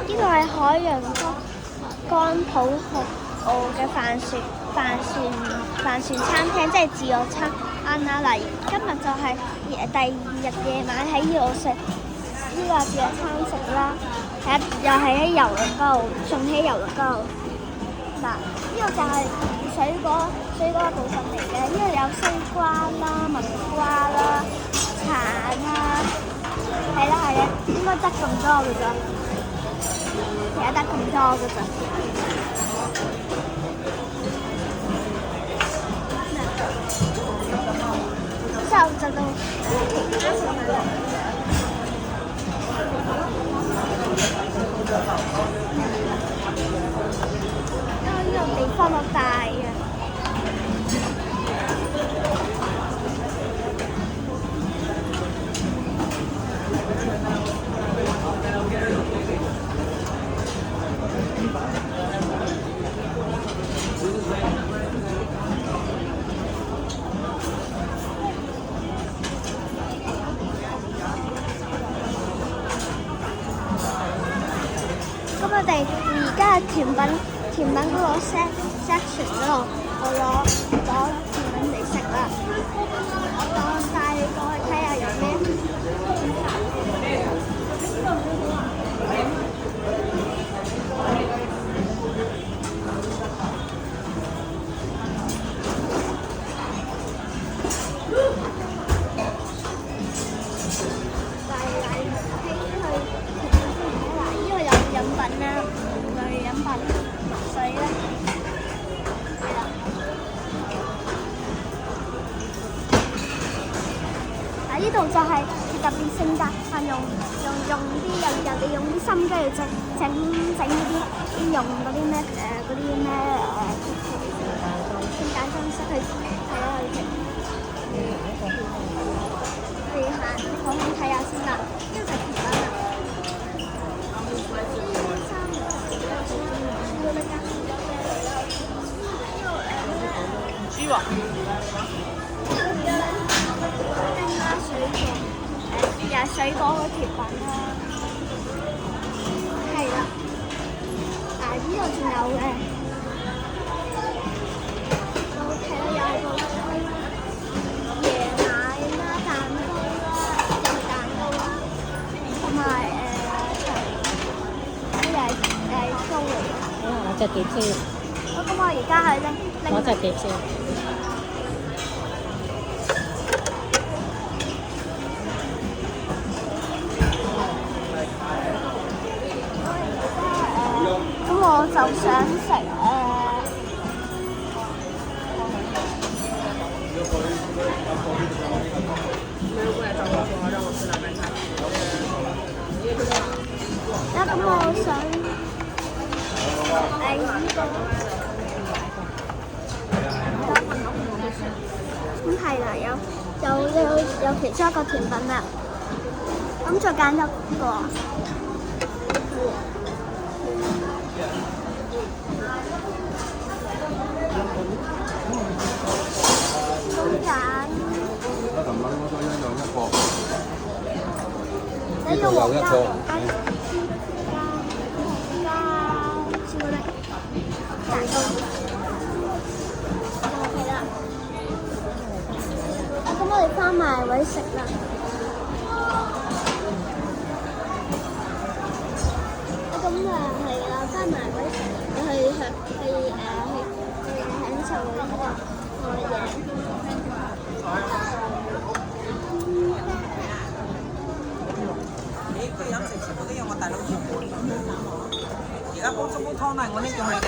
呢個係海洋干普澳嘅帆船餐廳，即係自助餐啦。嗱，今日就係第2日夜晚喺呢度食呢個自助餐食啦。又係喺遊樂嗰度，仲喺遊樂嗰度。嗱，呢個就係水果嘅部分嚟嘅，呢度有西瓜啦、蜜瓜啦、橙啦，係啦，應該得咁多嘅咋，而家得咁多嘅咋。之後就到其他食物啦。因為呢個地方好大啊。咁我哋而家係甜品嗰個 section 嗰度，我攞甜品嚟食啦。我帶你過去睇下有咩。水咧，係啦。呢度就係特別性格，用啲人哋用啲心機去整呢啲用嗰啲咩聖誕裝飾去係啦去整。我哋行睇下先啦，呢個就甜品啦。豬啊！又係水果嘅甜品啦，係啦。呢度仲有嘅，我睇到有個椰奶啦、蛋糕啦、蛋糕啦，同埋又係糕嚟嘅。攞隻碟先。咁我而家去拎。攞隻碟先。我就想食咁我想咁係啦，有其中一個甜品啦，咁再揀咗呢個。呢度有一個，加朱古力蛋糕。係啦。咁我哋翻埋位食啦。咁係啦，翻埋位食，去享受呢個嘢。飲食全部都有我大佬做嘅，而家煲粥煲湯都係我拎咗去嘅。